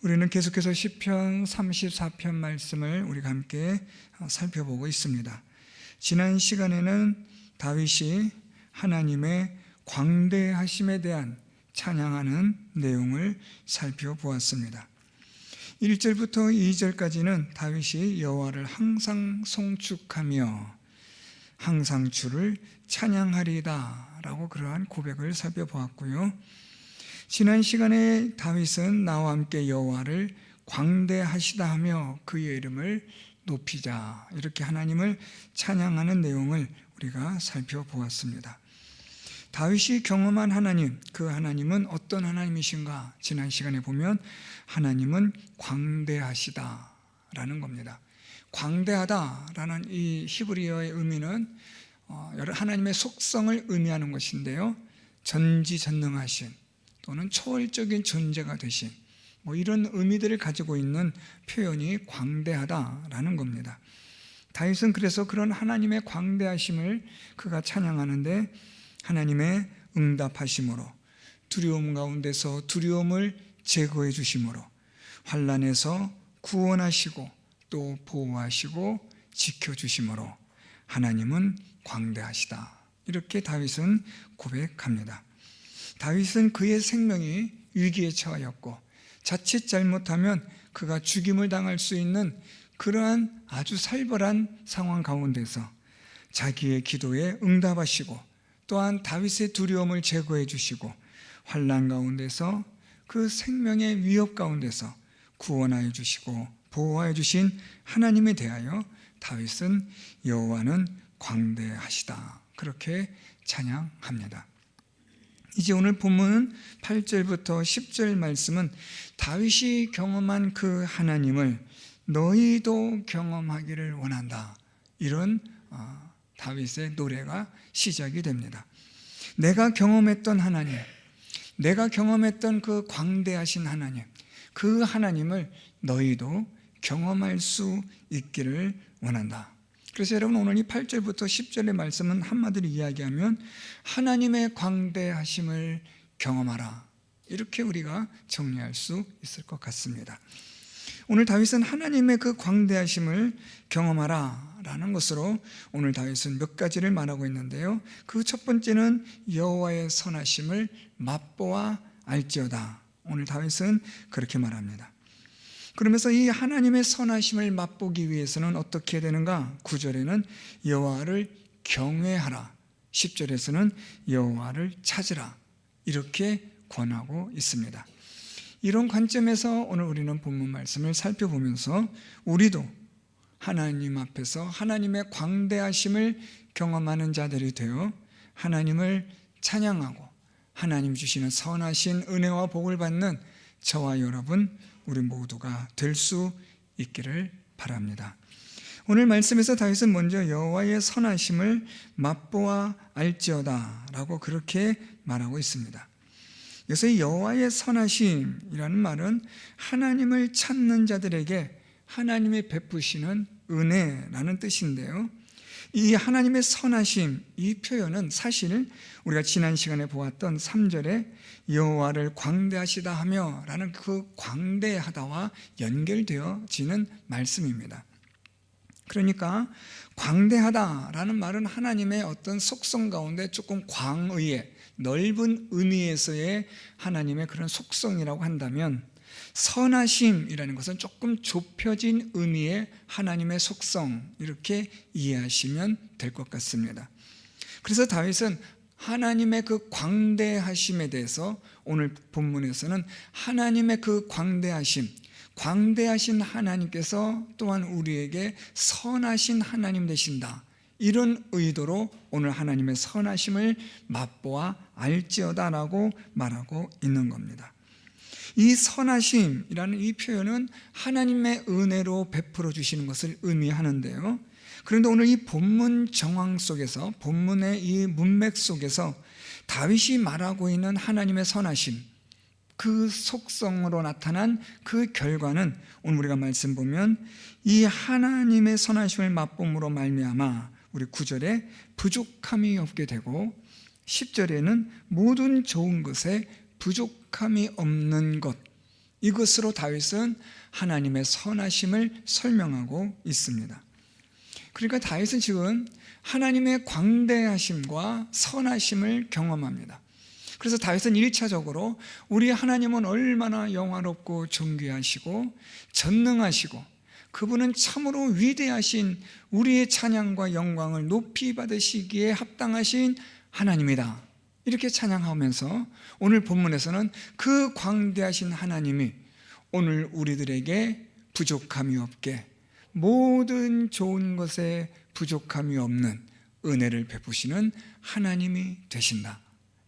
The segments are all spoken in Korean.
우리는 계속해서 시편 34편 말씀을 우리가 함께 살펴보고 있습니다. 지난 시간에는 다윗이 하나님의 광대하심에 대한 찬양하는 내용을 살펴보았습니다. 1절부터 2절까지는 다윗이 여호와를 항상 송축하며 항상 주를 찬양하리다 라고 그러한 고백을 살펴보았고요. 지난 시간에 다윗은 나와 함께 여호와를 광대하시다 하며 그의 이름을 높이자, 이렇게 하나님을 찬양하는 내용을 우리가 살펴보았습니다. 다윗이 경험한 하나님, 그 하나님은 어떤 하나님이신가? 지난 시간에 보면 하나님은 광대하시다라는 겁니다. 광대하다라는 이 히브리어의 의미는 하나님의 속성을 의미하는 것인데요, 전지전능하신 또는 초월적인 존재가 되신 이런 의미들을 가지고 있는 표현이 광대하다라는 겁니다. 다윗은 그래서 그런 하나님의 광대하심을 그가 찬양하는데, 하나님의 응답하심으로, 두려움 가운데서 두려움을 제거해 주심으로, 환난에서 구원하시고 또 보호하시고 지켜주심으로 하나님은 광대하시다, 이렇게 다윗은 고백합니다. 다윗은 그의 생명이 위기에 처하였고 자칫 잘못하면 그가 죽임을 당할 수 있는 그러한 아주 살벌한 상황 가운데서 자기의 기도에 응답하시고 또한 다윗의 두려움을 제거해 주시고 환난 가운데서 그 생명의 위협 가운데서 구원하여 주시고 보호하여 주신 하나님에 대하여 다윗은 여호와는 광대하시다, 그렇게 찬양합니다. 이제 오늘 본문 8절부터 10절 말씀은 다윗이 경험한 그 하나님을 너희도 경험하기를 원한다, 이런 다윗의 노래가 시작이 됩니다. 내가 경험했던 하나님, 내가 경험했던 그 광대하신 하나님, 그 하나님을 너희도 경험할 수 있기를 원한다. 그래서 여러분, 오늘 이 8절부터 10절의 말씀은 한마디로 이야기하면 하나님의 광대하심을 경험하라, 이렇게 우리가 정리할 수 있을 것 같습니다. 오늘 다윗은 하나님의 그 광대하심을 경험하라 라는 것으로 오늘 다윗은 몇 가지를 말하고 있는데요, 그 첫 번째는 여호와의 선하심을 맛보아 알지어다. 오늘 다윗은 그렇게 말합니다. 그러면서 이 하나님의 선하심을 맛보기 위해서는 어떻게 해야 되는가? 9절에는 여호와를 경외하라, 10절에서는 여호와를 찾으라, 이렇게 권하고 있습니다. 이런 관점에서 오늘 우리는 본문 말씀을 살펴보면서 우리도 하나님 앞에서 하나님의 광대하심을 경험하는 자들이 되어 하나님을 찬양하고 하나님 주시는 선하신 은혜와 복을 받는 저와 여러분, 우리 모두가 될 수 있기를 바랍니다. 오늘 말씀에서 다윗은 먼저 여호와의 선하심을 맛보아 알지어다 라고 그렇게 말하고 있습니다. 그래서 여호와의 선하심이라는 말은 하나님을 찾는 자들에게 하나님이 베푸시는 은혜라는 뜻인데요, 이 하나님의 선하심, 이 표현은 사실 우리가 지난 시간에 보았던 3절에 여호와를 광대하시다 하며 라는 그 광대하다와 연결되어지는 말씀입니다. 그러니까 광대하다라는 말은 하나님의 어떤 속성 가운데 조금 광의의 넓은 의미에서의 하나님의 그런 속성이라고 한다면, 선하심이라는 것은 조금 좁혀진 의미의 하나님의 속성, 이렇게 이해하시면 될 것 같습니다. 그래서 다윗은 하나님의 그 광대하심에 대해서 오늘 본문에서는 하나님의 그 광대하신 하나님께서 또한 우리에게 선하신 하나님 되신다, 이런 의도로 오늘 하나님의 선하심을 맛보아 알지어다라고 말하고 있는 겁니다. 이 선하심이라는 이 표현은 하나님의 은혜로 베풀어 주시는 것을 의미하는데요, 그런데 오늘 이 본문 정황 속에서, 본문의 이 문맥 속에서 다윗이 말하고 있는 하나님의 선하심, 그 속성으로 나타난 그 결과는 오늘 우리가 말씀 보면 이 하나님의 선하심을 맛봄으로 말미암아 우리 9절에 부족함이 없게 되고 10절에는 모든 좋은 것에 부족함이 없는 것, 이것으로 다윗은 하나님의 선하심을 설명하고 있습니다. 그러니까 다윗은 지금 하나님의 광대하심과 선하심을 경험합니다. 그래서 다윗은 1차적으로 우리 하나님은 얼마나 영화롭고 존귀하시고 전능하시고 그분은 참으로 위대하신 우리의 찬양과 영광을 높이 받으시기에 합당하신 하나님이다, 이렇게 찬양하면서 오늘 본문에서는 그 광대하신 하나님이 오늘 우리들에게 부족함이 없게 모든 좋은 것에 부족함이 없는 은혜를 베푸시는 하나님이 되신다,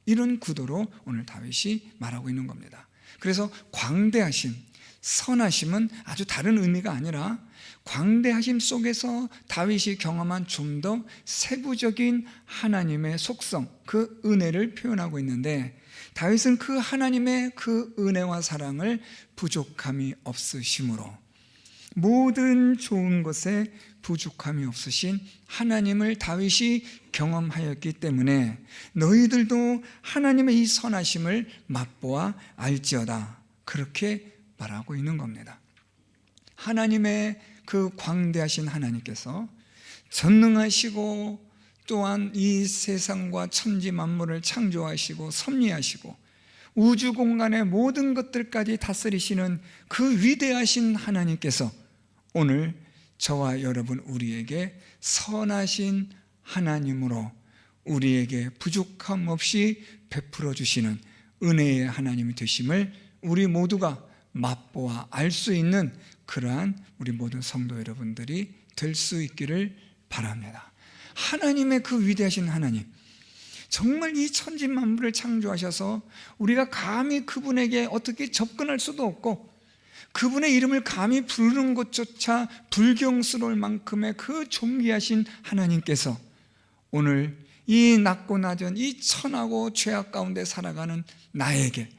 이런 구도로 오늘 다윗이 말하고 있는 겁니다. 그래서 광대하심, 선하심은 아주 다른 의미가 아니라 광대하심 속에서 다윗이 경험한 좀 더 세부적인 하나님의 속성, 그 은혜를 표현하고 있는데, 다윗은 그 하나님의 그 은혜와 사랑을 부족함이 없으심으로 모든 좋은 것에 부족함이 없으신 하나님을 다윗이 경험하였기 때문에 너희들도 하나님의 이 선하심을 맛보아 알지어다, 그렇게 말하고 있는 겁니다. 하나님의 그 광대하신 하나님께서 전능하시고 또한 이 세상과 천지 만물을 창조하시고 섭리하시고 우주 공간의 모든 것들까지 다스리시는 그 위대하신 하나님께서 오늘 저와 여러분 우리에게 선하신 하나님으로 우리에게 부족함 없이 베풀어 주시는 은혜의 하나님이 되심을 우리 모두가 맛보아 알 수 있는 그러한 우리 모든 성도 여러분들이 될 수 있기를 바랍니다. 하나님의 그 위대하신 하나님, 정말 이 천지 만물을 창조하셔서 우리가 감히 그분에게 어떻게 접근할 수도 없고 그분의 이름을 감히 부르는 것조차 불경스러울 만큼의 그 존귀하신 하나님께서 오늘 이 낮고 낮은 이 천하고 죄악 가운데 살아가는 나에게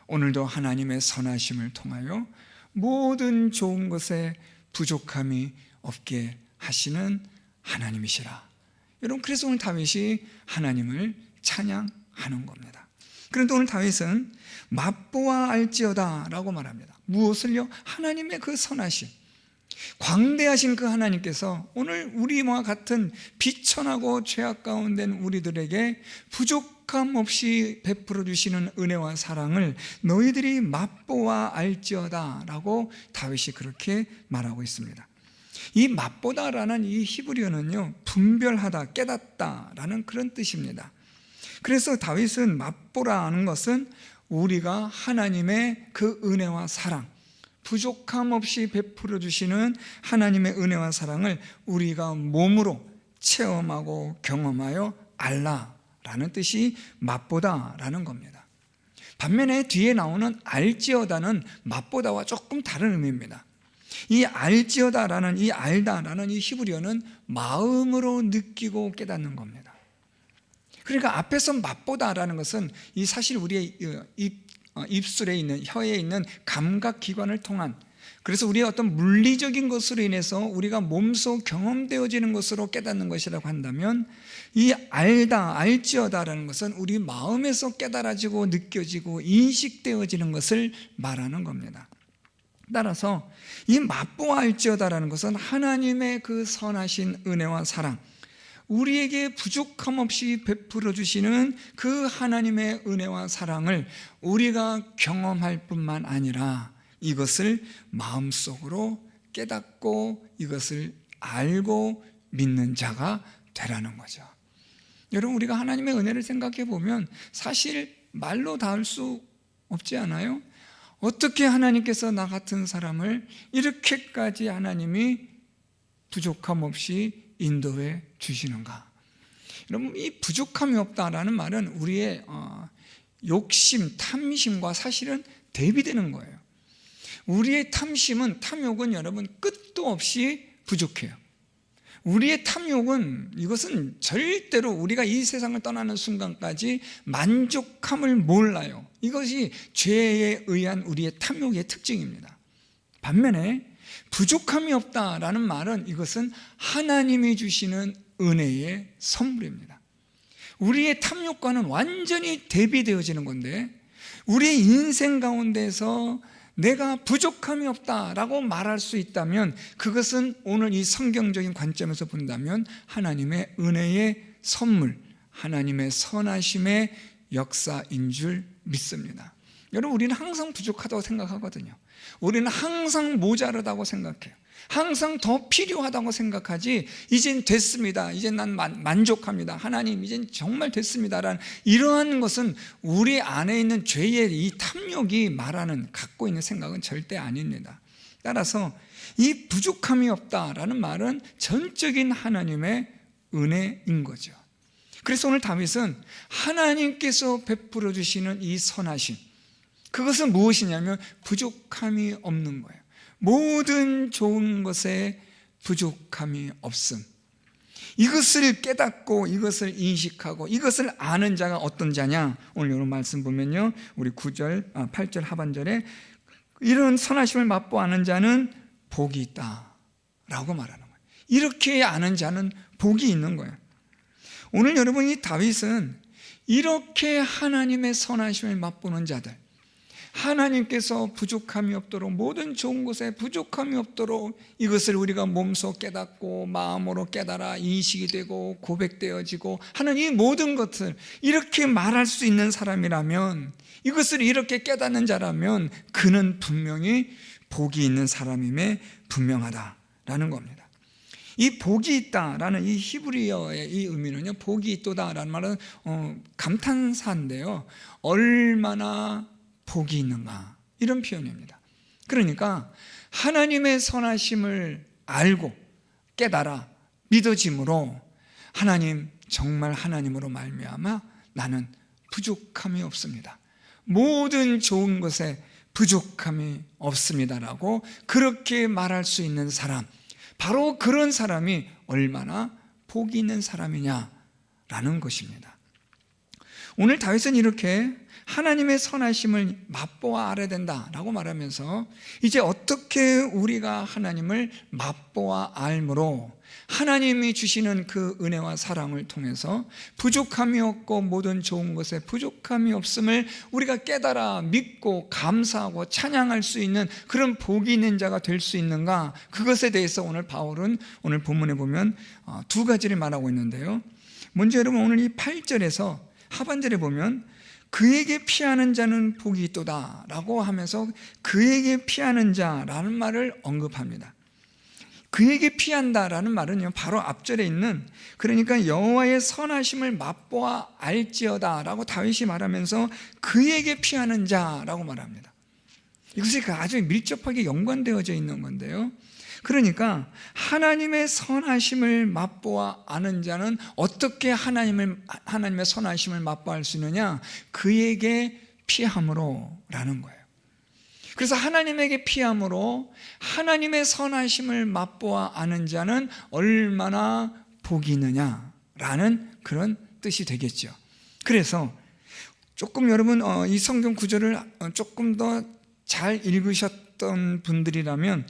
오늘도 하나님의 선하심을 통하여 모든 좋은 것에 부족함이 없게 하시는 하나님이시라. 여러분, 그래서 오늘 다윗이 하나님을 찬양하는 겁니다. 그런데 오늘 다윗은 맛보아 알지어다 라고 말합니다. 무엇을요? 하나님의 그 선하심, 광대하신 그 하나님께서 오늘 우리와 같은 비천하고 죄악 가운데 있는 우리들에게 부족함 없이 베풀어 주시는 은혜와 사랑을 너희들이 맛보아 알지어다 라고 다윗이 그렇게 말하고 있습니다. 이 맛보다라는 이 히브리어는요, 분별하다, 깨닫다 라는 그런 뜻입니다. 그래서 다윗은 맛보라는 것은 우리가 하나님의 그 은혜와 사랑, 부족함 없이 베풀어 주시는 하나님의 은혜와 사랑을 우리가 몸으로 체험하고 경험하여 알라라는 뜻이 맛보다라는 겁니다. 반면에 뒤에 나오는 알지어다는 맛보다와 조금 다른 의미입니다. 이 알지어다라는 이 알다라는 이 히브리어는 마음으로 느끼고 깨닫는 겁니다. 그러니까 앞에서 맛보다라는 것은 이 사실 우리의 입술에 있는, 혀에 있는 감각기관을 통한, 그래서 우리의 어떤 물리적인 것으로 인해서 우리가 몸소 경험되어지는 것으로 깨닫는 것이라고 한다면, 이 알다, 알지어다라는 것은 우리 마음에서 깨달아지고 느껴지고 인식되어지는 것을 말하는 겁니다. 따라서 이 맛보아 알지어다라는 것은 하나님의 그 선하신 은혜와 사랑, 우리에게 부족함 없이 베풀어 주시는 그 하나님의 은혜와 사랑을 우리가 경험할 뿐만 아니라 이것을 마음속으로 깨닫고 이것을 알고 믿는 자가 되라는 거죠. 여러분, 우리가 하나님의 은혜를 생각해 보면 사실 말로 다 할 수 없지 않아요? 어떻게 하나님께서 나 같은 사람을 이렇게까지 하나님이 부족함 없이 인도해 주시는가? 여러분, 이 부족함이 없다라는 말은 우리의 욕심, 탐심과 사실은 대비되는 거예요. 우리의 탐심은, 탐욕은 여러분 끝도 없이 부족해요. 우리의 탐욕은, 이것은 절대로 우리가 이 세상을 떠나는 순간까지 만족함을 몰라요. 이것이 죄에 의한 우리의 탐욕의 특징입니다. 반면에 부족함이 없다라는 말은 이것은 하나님이 주시는 은혜의 선물입니다. 우리의 탐욕과는 완전히 대비되어지는 건데, 우리의 인생 가운데서 내가 부족함이 없다라고 말할 수 있다면 그것은 오늘 이 성경적인 관점에서 본다면 하나님의 은혜의 선물, 하나님의 선하심의 역사인 줄 믿습니다. 여러분, 우리는 항상 부족하다고 생각하거든요. 우리는 항상 모자르다고 생각해요. 항상 더 필요하다고 생각하지, 이젠 됐습니다, 이젠 난 만족합니다, 하나님 이젠 정말 됐습니다라는 이러한 것은 우리 안에 있는 죄의 이 탐욕이 말하는, 갖고 있는 생각은 절대 아닙니다. 따라서 이 부족함이 없다라는 말은 전적인 하나님의 은혜인 거죠. 그래서 오늘 다윗은 하나님께서 베풀어 주시는 이 선하심, 그것은 무엇이냐면 부족함이 없는 거예요. 모든 좋은 것에 부족함이 없음. 이것을 깨닫고 이것을 인식하고 이것을 아는 자가 어떤 자냐? 오늘 이런 말씀 보면요, 우리 8절 하반절에 이런 선하심을 맛보 아는 자는 복이 있다 라고 말하는 거예요. 이렇게 아는 자는 복이 있는 거예요. 오늘 여러분, 이 다윗은 이렇게 하나님의 선하심을 맛보는 자들, 하나님께서 부족함이 없도록, 모든 좋은 것에 부족함이 없도록 이것을 우리가 몸소 깨닫고 마음으로 깨달아 인식이 되고 고백되어지고 하는 이 모든 것을 이렇게 말할 수 있는 사람이라면, 이것을 이렇게 깨닫는 자라면 그는 분명히 복이 있는 사람임에 분명하다라는 겁니다. 이 복이 있다라는 이 히브리어의 이 의미는요, 복이 있도다라는 말은 감탄사인데요, 얼마나 복이 있는가, 이런 표현입니다. 그러니까 하나님의 선하심을 알고 깨달아 믿어짐으로 하나님, 정말 하나님으로 말미암아 나는 부족함이 없습니다, 모든 좋은 것에 부족함이 없습니다라고 그렇게 말할 수 있는 사람, 바로 그런 사람이 얼마나 복이 있는 사람이냐라는 것입니다. 오늘 다윗은 이렇게 하나님의 선하심을 맛보아 알아야 된다라고 말하면서 이제 어떻게 우리가 하나님을 맛보아 알므로 하나님이 주시는 그 은혜와 사랑을 통해서 부족함이 없고 모든 좋은 것에 부족함이 없음을 우리가 깨달아 믿고 감사하고 찬양할 수 있는 그런 복이 있는 자가 될 수 있는가, 그것에 대해서 오늘 바울은 오늘 본문에 보면 두 가지를 말하고 있는데요. 먼저 여러분, 오늘 이 8절에서 하반절에 보면 그에게 피하는 자는 복이 있도다 라고 하면서 그에게 피하는 자라는 말을 언급합니다. 그에게 피한다라는 말은요, 바로 앞절에 있는, 그러니까 여호와의 선하심을 맛보아 알지어다 라고 다윗이 말하면서 그에게 피하는 자라고 말합니다. 이것이 아주 밀접하게 연관되어져 있는 건데요, 그러니까 하나님의 선하심을 맛보아 아는 자는 어떻게 하나님의 선하심을 맛보아 알 수 있느냐? 그에게 피함으로 라는 거예요. 그래서 하나님에게 피함으로 하나님의 선하심을 맛보아 아는 자는 얼마나 복이 있느냐라는 그런 뜻이 되겠죠. 그래서 조금 여러분 이 성경 구절을 조금 더 잘 읽으셨던 분들이라면,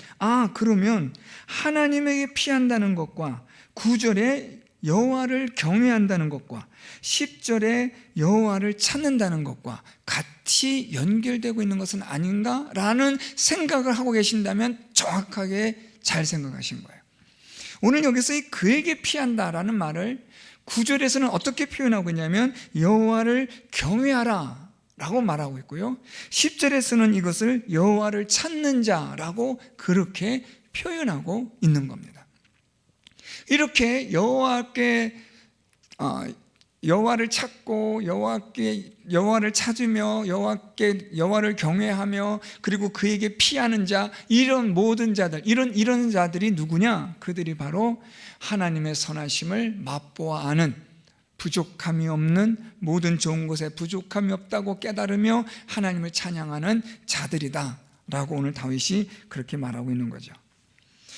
그러면 하나님에게 피한다는 것과 9절에 여호와를 경외한다는 것과 10절에 여호와를 찾는다는 것과 같이 연결되고 있는 것은 아닌가라는 생각을 하고 계신다면 정확하게 잘 생각하신 거예요. 오늘 여기서 이 그에게 피한다라는 말을 9절에서는 어떻게 표현하고 있냐면 여호와를 경외하라 라고 말하고 있고요, 10절에서는 이것을 여호와를 찾는 자라고 그렇게 표현하고 있는 겁니다. 이렇게 여호와를 찾고 여호와를 찾으며 여호와를 경외하며 그리고 그에게 피하는 자, 이런 모든 자들, 이런 자들이 누구냐? 그들이 바로 하나님의 선하심을 맛보아 아는, 부족함이 없는, 모든 좋은 것에 부족함이 없다고 깨달으며 하나님을 찬양하는 자들이다 라고 오늘 다윗이 그렇게 말하고 있는 거죠.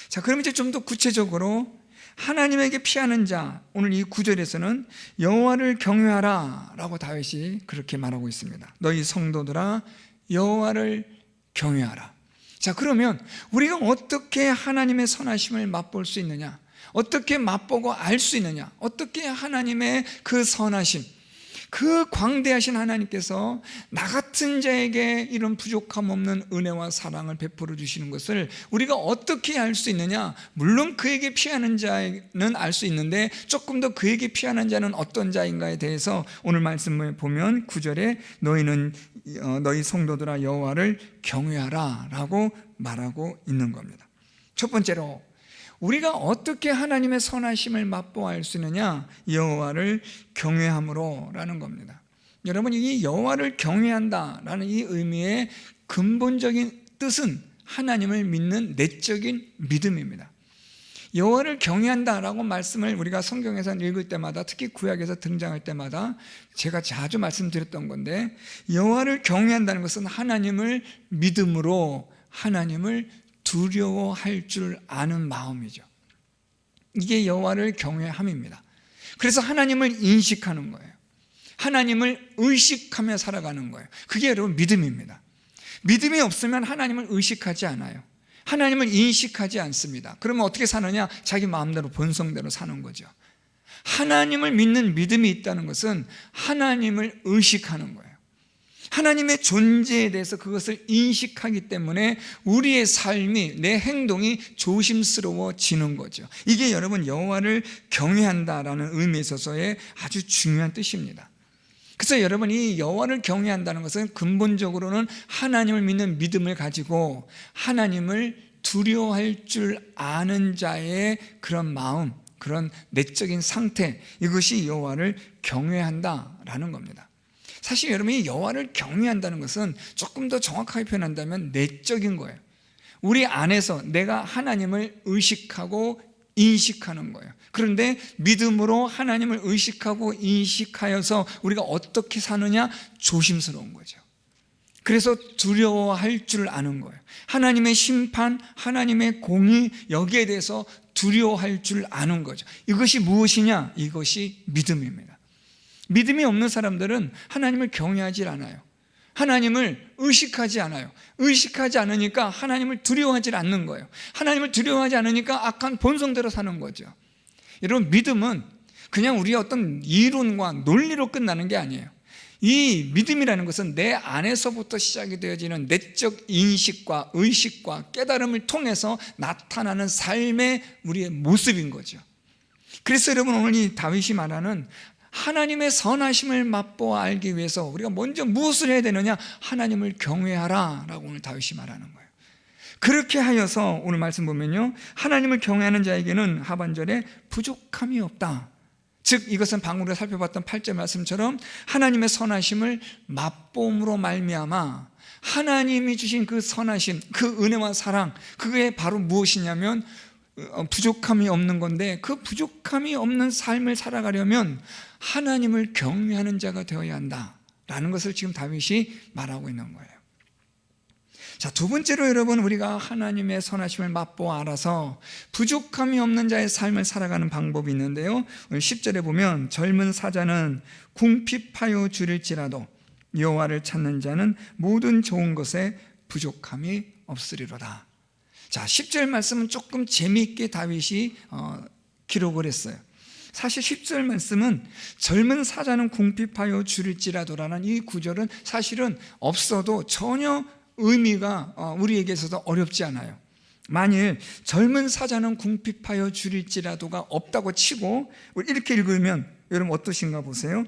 자, 그럼 이제 좀 더 구체적으로 하나님에게 피하는 자, 오늘 이 9절에서는 여호와를 경외하라 라고 다윗이 그렇게 말하고 있습니다. 너희 성도들아 여호와를 경외하라. 자, 그러면 우리가 어떻게 하나님의 선하심을 맛볼 수 있느냐? 어떻게 맛보고 알 수 있느냐? 어떻게 하나님의 그 선하심, 그 광대하신 하나님께서 나 같은 자에게 이런 부족함 없는 은혜와 사랑을 베풀어 주시는 것을 우리가 어떻게 알 수 있느냐? 물론 그에게 피하는 자는 알 수 있는데 조금 더 그에게 피하는 자는 어떤 자인가에 대해서 오늘 말씀을 보면 9절에 너희는 너희 성도들아 여호와를 경외하라 라고 말하고 있는 겁니다. 첫 번째로 우리가 어떻게 하나님의 선하심을 맛보아 알 수 있느냐? 여호와를 경외함으로 라는 겁니다. 여러분, 이 여호와를 경외한다라는 이 의미의 근본적인 뜻은 하나님을 믿는 내적인 믿음입니다. 여호와를 경외한다라고 말씀을 우리가 성경에서 읽을 때마다, 특히 구약에서 등장할 때마다 제가 자주 말씀드렸던 건데, 여호와를 경외한다는 것은 하나님을 믿음으로 하나님을 두려워할 줄 아는 마음이죠. 이게 여호와를 경외함입니다. 그래서 하나님을 인식하는 거예요. 하나님을 의식하며 살아가는 거예요. 그게 여러분 믿음입니다. 믿음이 없으면 하나님을 의식하지 않아요. 하나님을 인식하지 않습니다. 그러면 어떻게 사느냐? 자기 마음대로 본성대로 사는 거죠. 하나님을 믿는 믿음이 있다는 것은 하나님을 의식하는 거예요. 하나님의 존재에 대해서 그것을 인식하기 때문에 우리의 삶이, 내 행동이 조심스러워지는 거죠. 이게 여러분 여호와를 경외한다라는 의미에 있어서의 아주 중요한 뜻입니다. 그래서 여러분, 이 여호와를 경외한다는 것은 근본적으로는 하나님을 믿는 믿음을 가지고 하나님을 두려워할 줄 아는 자의 그런 마음, 그런 내적인 상태, 이것이 여호와를 경외한다라는 겁니다. 사실 여러분이 여호와를 경외한다는 것은 조금 더 정확하게 표현한다면 내적인 거예요. 우리 안에서 내가 하나님을 의식하고 인식하는 거예요. 그런데 믿음으로 하나님을 의식하고 인식하여서 우리가 어떻게 사느냐? 조심스러운 거죠. 그래서 두려워할 줄 아는 거예요. 하나님의 심판, 하나님의 공의, 여기에 대해서 두려워할 줄 아는 거죠. 이것이 무엇이냐? 이것이 믿음입니다. 믿음이 없는 사람들은 하나님을 경외하지 않아요. 하나님을 의식하지 않아요. 의식하지 않으니까 하나님을 두려워하지 않는 거예요. 하나님을 두려워하지 않으니까 악한 본성대로 사는 거죠. 여러분, 믿음은 그냥 우리의 어떤 이론과 논리로 끝나는 게 아니에요. 이 믿음이라는 것은 내 안에서부터 시작이 되어지는 내적 인식과 의식과 깨달음을 통해서 나타나는 삶의 우리의 모습인 거죠. 그래서 여러분, 오늘 이 다윗이 말하는 하나님의 선하심을 맛보아 알기 위해서 우리가 먼저 무엇을 해야 되느냐? 하나님을 경외하라 라고 오늘 다윗이 말하는 거예요. 그렇게 하여서 오늘 말씀 보면요, 하나님을 경외하는 자에게는 하반절에 부족함이 없다. 즉 이것은 방금 우리가 살펴봤던 8절 말씀처럼 하나님의 선하심을 맛봄으로 말미암아 하나님이 주신 그 선하심, 그 은혜와 사랑, 그게 바로 무엇이냐면 부족함이 없는 건데, 그 부족함이 없는 삶을 살아가려면 하나님을 경외하는 자가 되어야 한다라는 것을 지금 다윗이 말하고 있는 거예요. 자, 두 번째로 여러분, 우리가 하나님의 선하심을 맛보아 알아서 부족함이 없는 자의 삶을 살아가는 방법이 있는데요, 오늘 10절에 보면 젊은 사자는 궁핍하여 줄일지라도 여호와를 찾는 자는 모든 좋은 것에 부족함이 없으리로다. 자, 10절 말씀은 조금 재미있게 다윗이 기록을 했어요. 사실 10절 말씀은 젊은 사자는 궁핍하여 줄일지라도라는 이 구절은 사실은 없어도 전혀 의미가 우리에게 있어서 어렵지 않아요. 만일 젊은 사자는 궁핍하여 줄일지라도가 없다고 치고 이렇게 읽으면 여러분 어떠신가 보세요.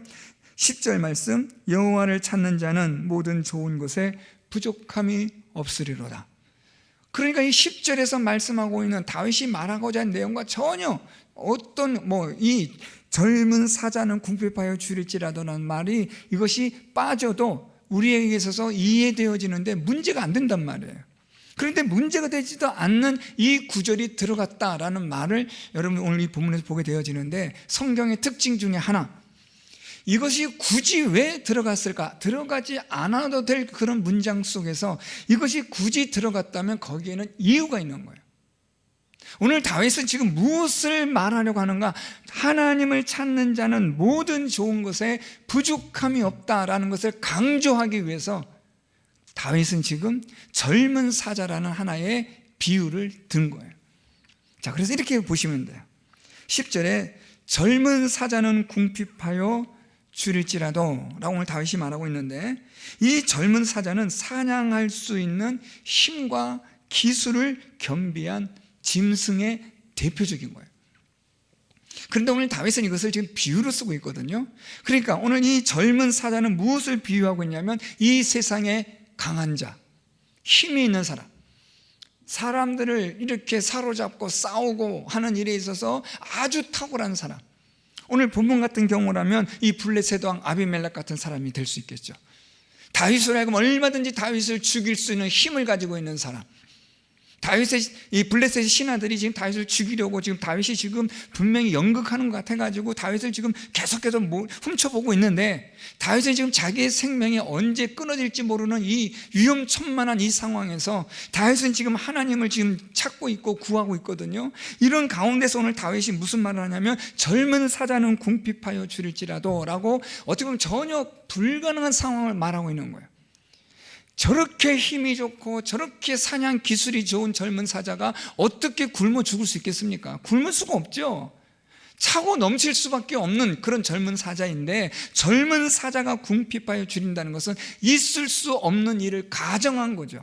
10절 말씀, 여호와를 찾는 자는 모든 좋은 것에 부족함이 없으리로다. 그러니까 이 10절에서 말씀하고 있는 다윗이 말하고자 하는 내용과 전혀 어떤 이 젊은 사자는 궁핍하여 줄일지라도라는 말이 이것이 빠져도 우리에게 있어서 이해되어지는데 문제가 안 된단 말이에요. 그런데 문제가 되지도 않는 이 구절이 들어갔다라는 말을 여러분 오늘 이 본문에서 보게 되어지는데, 성경의 특징 중에 하나, 이것이 굳이 왜 들어갔을까? 들어가지 않아도 될 그런 문장 속에서 이것이 굳이 들어갔다면 거기에는 이유가 있는 거예요. 오늘 다윗은 지금 무엇을 말하려고 하는가? 하나님을 찾는 자는 모든 좋은 것에 부족함이 없다라는 것을 강조하기 위해서 다윗은 지금 젊은 사자라는 하나의 비유를 든 거예요. 자, 그래서 이렇게 보시면 돼요. 10절에 젊은 사자는 궁핍하여 줄일지라도 라고 오늘 다윗이 말하고 있는데, 이 젊은 사자는 사냥할 수 있는 힘과 기술을 겸비한 짐승의 대표적인 거예요. 그런데 오늘 다윗은 이것을 지금 비유로 쓰고 있거든요. 그러니까 오늘 이 젊은 사자는 무엇을 비유하고 있냐면, 이 세상의 강한 자, 힘이 있는 사람, 사람들을 이렇게 사로잡고 싸우고 하는 일에 있어서 아주 탁월한 사람, 오늘 본문 같은 경우라면 이 블레셋 왕 아비멜렉 같은 사람이 될 수 있겠죠. 다윗을 알고 얼마든지 다윗을 죽일 수 있는 힘을 가지고 있는 사람, 이 블레셋 신하들이 지금 다윗을 죽이려고 지금 다윗이 지금 분명히 연극하는 것 같아가지고 다윗을 지금 계속해서 훔쳐보고 있는데, 다윗은 지금 자기의 생명이 언제 끊어질지 모르는 이 위험천만한 이 상황에서 다윗은 지금 하나님을 지금 찾고 있고 구하고 있거든요. 이런 가운데서 오늘 다윗이 무슨 말을 하냐면, 젊은 사자는 궁핍하여 줄일지라도 라고 어떻게 보면 전혀 불가능한 상황을 말하고 있는 거예요. 저렇게 힘이 좋고 저렇게 사냥 기술이 좋은 젊은 사자가 어떻게 굶어 죽을 수 있겠습니까? 굶을 수가 없죠. 차고 넘칠 수밖에 없는 그런 젊은 사자인데, 젊은 사자가 궁핍하여 줄인다는 것은 있을 수 없는 일을 가정한 거죠.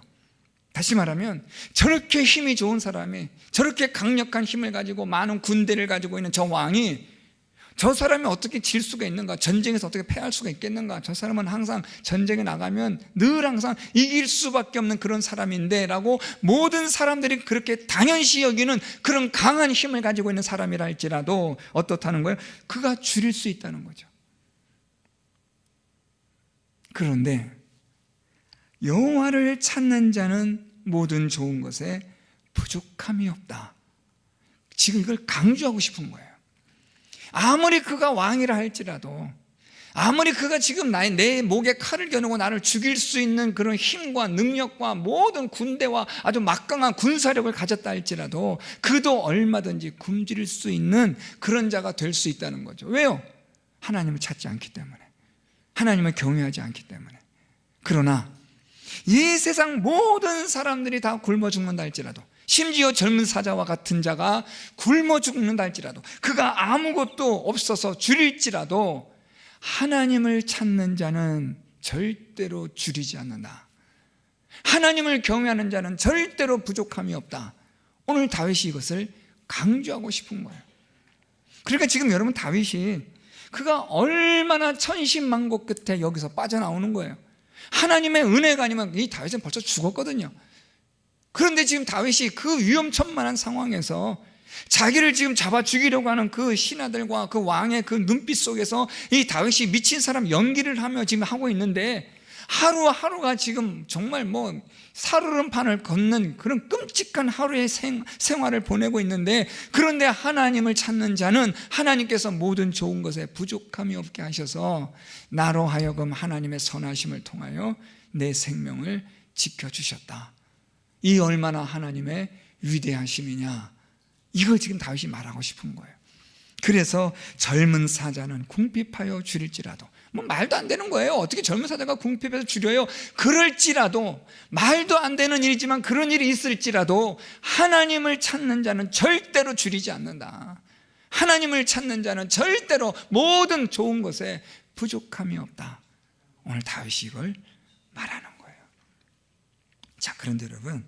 다시 말하면 저렇게 힘이 좋은 사람이, 저렇게 강력한 힘을 가지고 많은 군대를 가지고 있는 저 왕이, 저 사람이 어떻게 질 수가 있는가? 전쟁에서 어떻게 패할 수가 있겠는가? 저 사람은 항상 전쟁에 나가면 늘 항상 이길 수밖에 없는 그런 사람인데 라고 모든 사람들이 그렇게 당연시 여기는 그런 강한 힘을 가지고 있는 사람이라 할지라도 어떻다는 거예요? 그가 줄일 수 있다는 거죠. 그런데 여호와를 찾는 자는 모든 좋은 것에 부족함이 없다. 지금 이걸 강조하고 싶은 거예요. 아무리 그가 왕이라 할지라도, 아무리 그가 지금 내 목에 칼을 겨누고 나를 죽일 수 있는 그런 힘과 능력과 모든 군대와 아주 막강한 군사력을 가졌다 할지라도, 그도 얼마든지 굶주릴 수 있는 그런 자가 될 수 있다는 거죠. 왜요? 하나님을 찾지 않기 때문에, 하나님을 경외하지 않기 때문에. 그러나 이 세상 모든 사람들이 다 굶어 죽는다 할지라도, 심지어 젊은 사자와 같은 자가 굶어 죽는다 할지라도, 그가 아무것도 없어서 줄일지라도 하나님을 찾는 자는 절대로 줄이지 않는다. 하나님을 경외하는 자는 절대로 부족함이 없다. 오늘 다윗이 이것을 강조하고 싶은 거예요. 그러니까 지금 여러분, 다윗이 그가 얼마나 천신만고 끝에 여기서 빠져나오는 거예요. 하나님의 은혜가 아니면 이 다윗은 벌써 죽었거든요. 그런데 지금 다윗이 그 위험천만한 상황에서 자기를 지금 잡아 죽이려고 하는 그 신하들과 그 왕의 그 눈빛 속에서 이 다윗이 미친 사람 연기를 하며 지금 하고 있는데, 하루하루가 지금 정말 살얼음판을 걷는 그런 끔찍한 하루의 생활을 보내고 있는데, 그런데 하나님을 찾는 자는 하나님께서 모든 좋은 것에 부족함이 없게 하셔서 나로 하여금 하나님의 선하심을 통하여 내 생명을 지켜주셨다. 이 얼마나 하나님의 위대하심이냐, 이걸 지금 다윗이 말하고 싶은 거예요. 그래서 젊은 사자는 궁핍하여 줄일지라도, 말도 안 되는 거예요. 어떻게 젊은 사자가 궁핍해서 줄여요? 그럴지라도, 말도 안 되는 일이지만 그런 일이 있을지라도 하나님을 찾는 자는 절대로 줄이지 않는다. 하나님을 찾는 자는 절대로 모든 좋은 것에 부족함이 없다. 오늘 다윗이 이걸 말하는 거예요. 자, 그런데 여러분,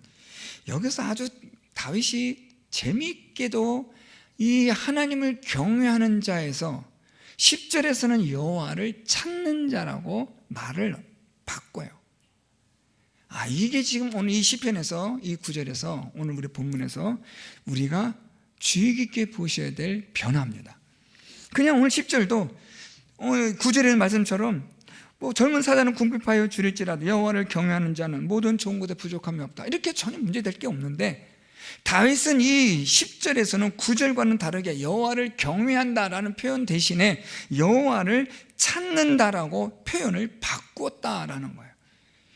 여기서 아주 다윗이 재미있게도 이 하나님을 경외하는 자에서 10절에서는 여호와를 찾는 자라고 말을 바꿔요. 이게 지금 오늘 이 시편에서 이 구절에서, 오늘 우리 본문에서 우리가 주의 깊게 보셔야 될 변화입니다. 그냥 오늘 10절도 오늘 9절의 말씀처럼 젊은 사자는 궁핍하여 줄일지라도 여호와를 경외하는 자는 모든 좋은 것에 부족함이 없다, 이렇게 전혀 문제될 게 없는데, 다윗은 이 10절에서는 9절과는 다르게 여호와를 경외한다라는 표현 대신에 여호와를 찾는다라고 표현을 바꿨다라는 거예요.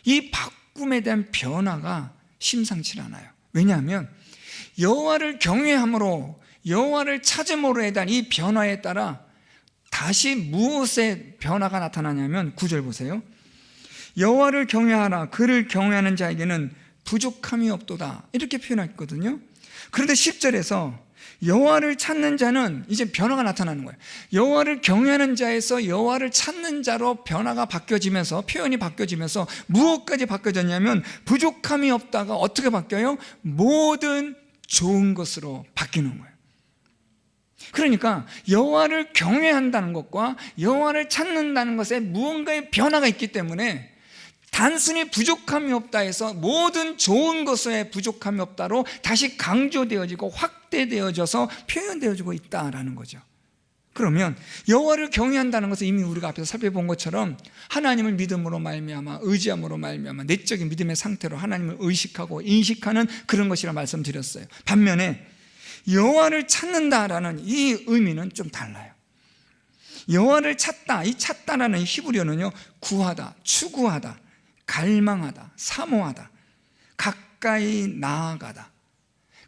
이 바꿈에 대한 변화가 심상치 않아요. 왜냐하면 여호와를 경외함으로, 여호와를 찾음으로에 대한 이 변화에 따라 다시 무엇의 변화가 나타나냐면, 9절 보세요. 여호와를 경외하라. 그를 경외하는 자에게는 부족함이 없도다, 이렇게 표현했거든요. 그런데 10절에서 여호와를 찾는 자는 이제 변화가 나타나는 거예요. 여호와를 경외하는 자에서 여호와를 찾는 자로 변화가 바뀌어지면서, 표현이 바뀌어지면서 무엇까지 바뀌어졌냐면, 부족함이 없다가 어떻게 바뀌어요? 모든 좋은 것으로 바뀌는 거예요. 그러니까 여호와를 경외한다는 것과 여호와를 찾는다는 것에 무언가의 변화가 있기 때문에, 단순히 부족함이 없다 해서 모든 좋은 것에 부족함이 없다로 다시 강조되어지고 확대되어져서 표현되어지고 있다라는 거죠. 그러면 여호와를 경외한다는 것은 이미 우리가 앞에서 살펴본 것처럼 하나님을 믿음으로 말미암아, 의지함으로 말미암아 내적인 믿음의 상태로 하나님을 의식하고 인식하는 그런 것이라 말씀드렸어요. 반면에 여호와를 찾는다라는 이 의미는 좀 달라요. 여호와를 찾다, 이 찾다라는 히브리어는요, 구하다, 추구하다, 갈망하다, 사모하다, 가까이 나아가다,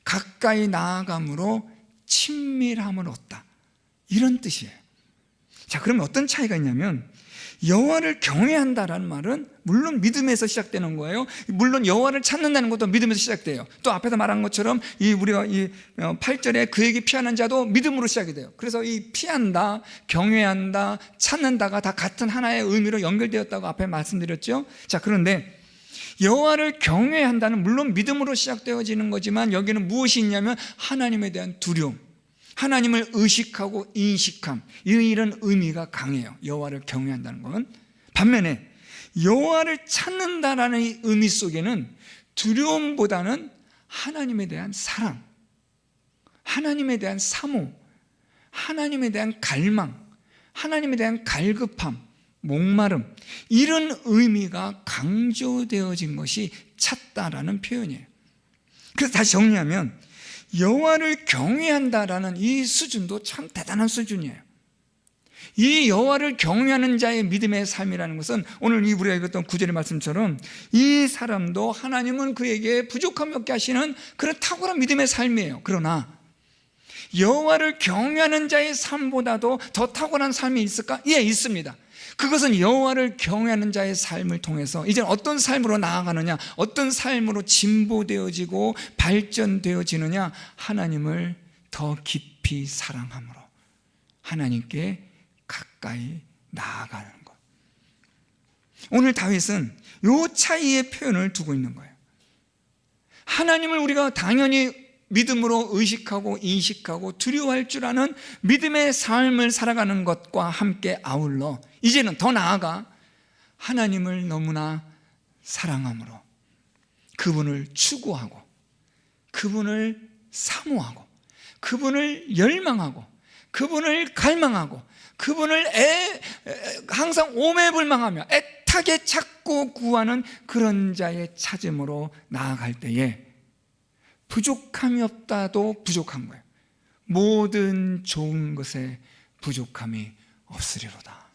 가까이 나아감으로 친밀함을 얻다, 이런 뜻이에요. 자, 그러면 어떤 차이가 있냐면, 여호와를 경외한다라는 말은 물론 믿음에서 시작되는 거예요. 물론 여호와를 찾는다는 것도 믿음에서 시작돼요. 또 앞에서 말한 것처럼 우리가 8절에 그에게 피하는 자도 믿음으로 시작이 돼요. 그래서 이 피한다, 경외한다, 찾는다가 다 같은 하나의 의미로 연결되었다고 앞에 말씀드렸죠. 자, 그런데 여호와를 경외한다는 물론 믿음으로 시작되어지는 거지만, 여기는 무엇이 있냐면 하나님에 대한 두려움, 하나님을 의식하고 인식함, 이런 의미가 강해요. 여호와를 경외한다는 건. 반면에 여호와를 찾는다라는 이 의미 속에는 두려움보다는 하나님에 대한 사랑, 하나님에 대한 사모, 하나님에 대한 갈망, 하나님에 대한 갈급함, 목마름, 이런 의미가 강조되어진 것이 찾다라는 표현이에요. 그래서 다시 정리하면, 여호와를 경외한다라는 이 수준도 참 대단한 수준이에요. 이 여호와를 경외하는 자의 믿음의 삶이라는 것은 오늘 우리가 읽었던 9절의 말씀처럼 이 사람도 하나님은 그에게 부족함이 없게 하시는 그런 탁월한 믿음의 삶이에요. 그러나 여호와를 경외하는 자의 삶보다도 더 탁월한 삶이 있을까? 예, 있습니다. 그것은 여호와를 경외하는 자의 삶을 통해서 이제 어떤 삶으로 나아가느냐, 어떤 삶으로 진보되어지고 발전되어지느냐, 하나님을 더 깊이 사랑함으로 하나님께 가까이 나아가는 것. 오늘 다윗은 이 차이의 표현을 두고 있는 거예요. 하나님을 우리가 당연히 믿음으로 의식하고 인식하고 두려워할 줄 아는 믿음의 삶을 살아가는 것과 함께 아울러 이제는 더 나아가 하나님을 너무나 사랑함으로 그분을 추구하고 그분을 사모하고 그분을 열망하고 그분을 갈망하고 그분을 항상 오매불망하며 애타게 찾고 구하는 그런 자의 찾음으로 나아갈 때에 부족함이 없다도 부족한 거예요. 모든 좋은 것에 부족함이 없으리로다.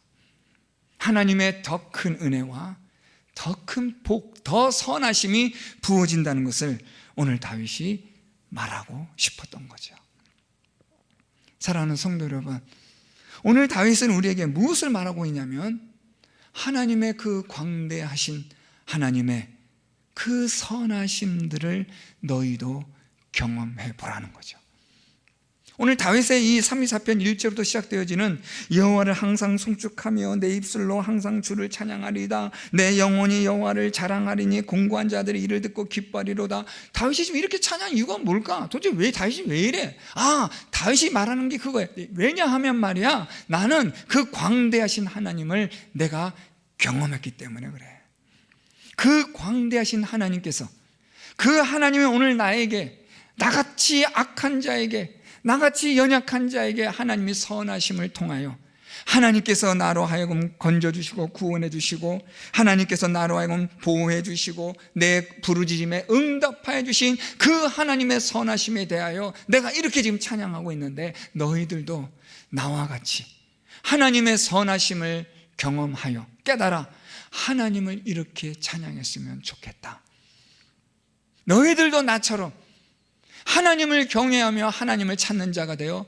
하나님의 더 큰 은혜와 더 큰 복, 더 선하심이 부어진다는 것을 오늘 다윗이 말하고 싶었던 거죠. 사랑하는 성도 여러분, 오늘 다윗은 우리에게 무엇을 말하고 있냐면 하나님의 그 광대하신 하나님의 그 선하심들을 너희도 경험해 보라는 거죠. 오늘 다윗의 이 32시편 1절부터 시작되어지는 여호와를 항상 송축하며 내 입술로 항상 주를 찬양하리이다. 내 영혼이 여호와를 자랑하리니 공고한 자들이 이를 듣고 기뻐하리로다. 다윗이 지금 이렇게 찬양 이유가 뭘까? 도대체 왜 다윗이 왜 이래? 다윗이 말하는 게 그거예요. 왜냐하면 말이야, 나는 그 광대하신 하나님을 내가 경험했기 때문에 그래. 그 광대하신 하나님께서, 그 하나님이 오늘 나에게, 나같이 악한 자에게, 나같이 연약한 자에게 하나님이 선하심을 통하여 하나님께서 나로 하여금 건져주시고 구원해주시고 하나님께서 나로 하여금 보호해주시고 내 부르짖음에 응답하여 주신 그 하나님의 선하심에 대하여 내가 이렇게 지금 찬양하고 있는데, 너희들도 나와 같이 하나님의 선하심을 경험하여 깨달아 하나님을 이렇게 찬양했으면 좋겠다. 너희들도 나처럼 하나님을 경외하며 하나님을 찾는 자가 되어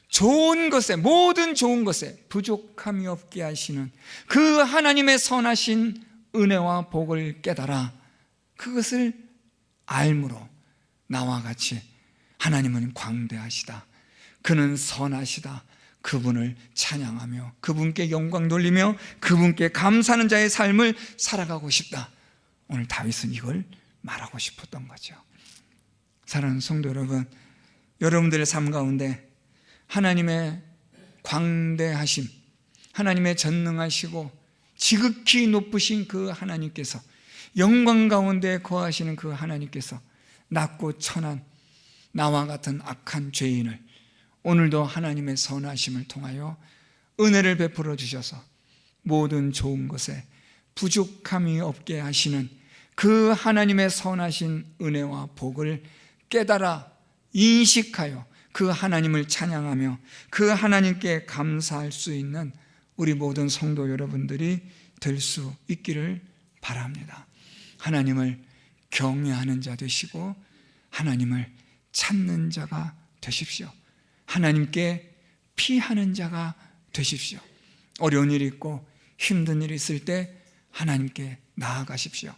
좋은 것에, 모든 좋은 것에 부족함이 없게 하시는 그 하나님의 선하신 은혜와 복을 깨달아 그것을 알므로 나와 같이 하나님은 광대하시다, 그는 선하시다, 그분을 찬양하며 그분께 영광 돌리며 그분께 감사하는 자의 삶을 살아가고 싶다. 오늘 다윗은 이걸 말하고 싶었던 거죠. 사랑하는 성도 여러분, 여러분들의 삶 가운데 하나님의 광대하심, 하나님의 전능하시고 지극히 높으신 그 하나님께서, 영광 가운데 거하시는 그 하나님께서 낮고 천한 나와 같은 악한 죄인을 오늘도 하나님의 선하심을 통하여 은혜를 베풀어 주셔서 모든 좋은 것에 부족함이 없게 하시는 그 하나님의 선하신 은혜와 복을 깨달아 인식하여 그 하나님을 찬양하며 그 하나님께 감사할 수 있는 우리 모든 성도 여러분들이 될 수 있기를 바랍니다. 하나님을 경외하는 자 되시고 하나님을 찾는 자가 되십시오. 하나님께 피하는 자가 되십시오. 어려운 일이 있고 힘든 일이 있을 때 하나님께 나아가십시오.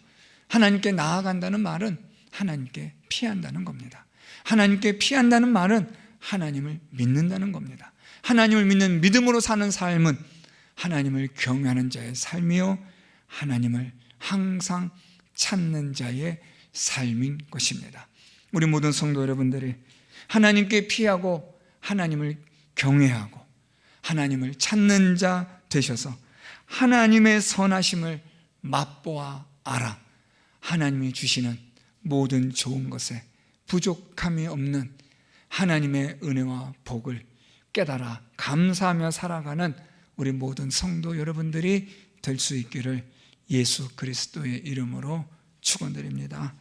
하나님께 나아간다는 말은 하나님께 피한다는 겁니다. 하나님께 피한다는 말은 하나님을 믿는다는 겁니다. 하나님을 믿는 믿음으로 사는 삶은 하나님을 경외하는 자의 삶이요, 하나님을 항상 찾는 자의 삶인 것입니다. 우리 모든 성도 여러분들이 하나님께 피하고 하나님을 경외하고 하나님을 찾는 자 되셔서 하나님의 선하심을 맛보아 알아 하나님이 주시는 모든 좋은 것에 부족함이 없는 하나님의 은혜와 복을 깨달아 감사하며 살아가는 우리 모든 성도 여러분들이 될 수 있기를 예수 그리스도의 이름으로 축원드립니다.